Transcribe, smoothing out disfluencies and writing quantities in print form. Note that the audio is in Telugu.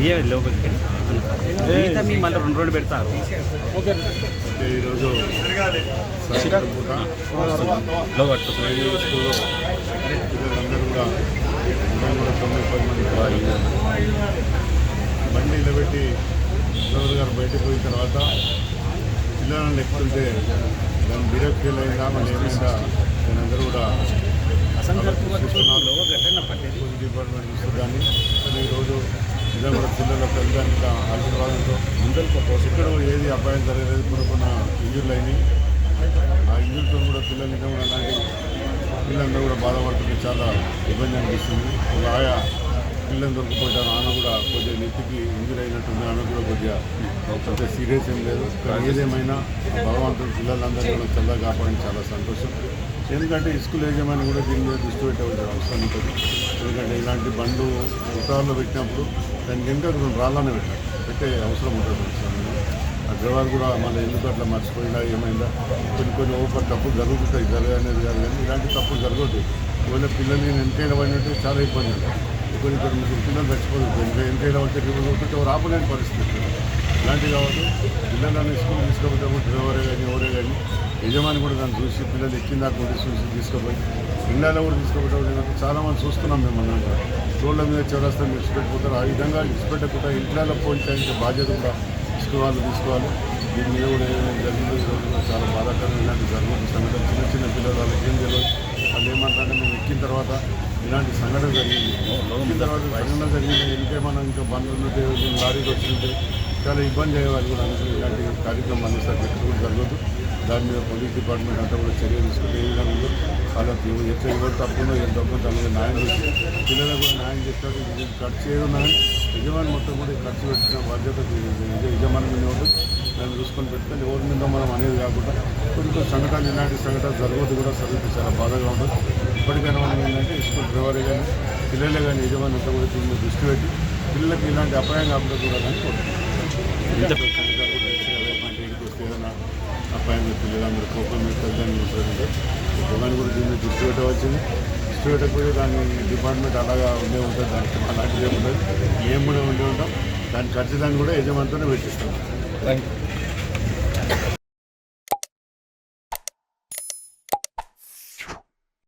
ఏ లోపలికి మిగతా మీ మళ్ళీ 2 రోజులు పెడతారు. ఈరోజు స్కూల్లో పిల్లలందరూ కూడా 9-10 మంది బండి నిలబెట్టి డ్రైవర్ గారు బయటకు పోయిన తర్వాత పిల్లలను ఎక్కుతుంటే దాన్ని బ్రేక్ ఫెయిల్ అయిందా మళ్ళీ ఏమైందా నేనందరూ కూడా డిపార్ట్మెంట్ ఇస్తుందని కానీ ఈరోజు ఇలా కూడా పిల్లల తల్లిదండ్రుల ఆశీర్వాదంతో ఎక్కడ ఏది అపాయం జరగలేదు. కొనుక్కున్న ఇంజుర్లు అయినాయి. ఆ ఇంజుర్తో కూడా పిల్లలు ఇంకా కూడా అలాంటి పిల్లలందరూ కూడా బాధపడుతుంది. చాలా ఇబ్బంది అనిపిస్తుంది. ఒక ఆయా పిల్లలు దొరికిపోయిన నాన్న కూడా కొద్దిగా నెత్తికి ఇంజురీ అయినట్టుంది. ఆమె కూడా కొద్దిగా సీరియస్ ఏం లేదు. కానీ ఏదేమైనా భగవంతుడు పిల్లలందరినీ కూడా చల్లగా కాపాడని చాలా సంతోషం. ఎందుకంటే స్కూల్ యజమాని కూడా దీని మీద దృష్టి పెట్టవలసిన అవసరం ఉంటుంది. ఎందుకంటే ఇలాంటి బండ్లు ఉత్తరాల్లో పెట్టినప్పుడు దాని వెనుక రాళ్ళనే పెట్టే అవసరం ఉంటుంది. ఆ డ్రైవర్ కూడా మళ్ళీ ఎందుకు అట్లా మర్చిపోయినా ఏమైందా కొన్ని ఓపర్ తప్పులు జరుగుతాయి. జరగనేది కాదు కానీ ఇలాంటి తప్పులు జరగదు. ఒకవేళ పిల్లల్ని వెనకైనా పడినట్టు చాలా ఇబ్బంది ఉంటుంది. కొన్ని పిల్లలు చచ్చిపోతుంది. వెనకైనా వచ్చే రివ్యూలు ఒకటి ఎవరు ఆపలేని పరిస్థితి ఇలాంటివి కాబట్టి పిల్లలని స్కూల్ తీసుకుపోతే డ్రైవరే కానీ ఎవరే కానీ యజమాని కూడా దాన్ని చూసి పిల్లలు ఎక్కిందాక కూడా చూసి తీసుకుపోయి ఇళ్ళలో కూడా తీసుకుపోతే చాలామంది చూస్తున్నాం మేము అన్నట్టు రోడ్ల మీద చౌరస్తాను విడిచిపెట్టిపోతారు. ఆ విధంగా విడిచిపెట్టకుండా ఇంట్లో పోయించే బాధ్యత కూడా తీసుకోవాలి. దీని మీద కూడా ఏమైనా జరిగిందో ఈరోజు కూడా చాలా బాధాకరంగా ఇలాంటి జరుగుతుంది సంఘటన. చిన్న పిల్లలు వాళ్ళకి ఏం తెలియదు. వాళ్ళు ఏమంటారంటే మేము ఎక్కిన తర్వాత ఇలాంటి సంఘటన జరిగింది. ఎక్కిన తర్వాత సంఘటన జరిగింది ఇంకేమన్నా ఇంకా బండ్లు ఉంటే లారీకి వచ్చింటే చాలా ఇబ్బంది అయ్యేవాళ్ళు కూడా అనుకుని ఇలాంటి కార్యక్రమం అందిస్తారు. ఎక్కడ కూడా జరగదు. దాని మీద పోలీస్ డిపార్ట్మెంట్ అంతా కూడా చర్య తీసుకుంటే ఏ విధంగా ఉందో వాళ్ళకి ఎట్లా ఎవరు తప్పుందో ఏం తప్పుందో దాని మీద న్యాయం చేసి పిల్లలకు కూడా న్యాయం చేస్తారు. ఇది ఖర్చు చేయడం యజమాని మొత్తం కూడా ఖర్చు పెట్టిన బాధ్యత యజమాని మీద ఉంటుంది. దాన్ని చూసుకొని పెట్టుకొని ఎవరి మీద మనం అనేది కాకుండా కొన్ని సంఘటనలు ఇలాంటి సంఘటనలు జరగదు కూడా జరుగుతుంది. చాలా బాధగా ఉంటుంది. ఇప్పటికైనా మనం ఏంటంటే స్కూల్ డ్రైవరే కానీ పిల్లలే కానీ యజమాని అంతా కూడా దీని మీద దృష్టి పెట్టి పిల్లలకి ఇలాంటి అపాయం కాకుండా కూడా కానీ కోరుకుంటున్నాం. ఏదైనా అపాయం పిల్లలందరూ కోపం మీద తల్లిదండ్రులు ఉంటారంటే యజమాని కూడా దీన్ని దృష్టి పెట్టవచ్చింది. దృష్టి పెట్టకపోతే దాన్ని డిపార్ట్మెంట్ అలాగా ఉండే ఉంటుంది. దానికి అలాంటిది ఏముంటుంది. మేము కూడా ఉండే ఉంటాం. దాని ఖర్చుదాన్ని కూడా యజమానితోనే పెట్టిస్తాం. Thank you.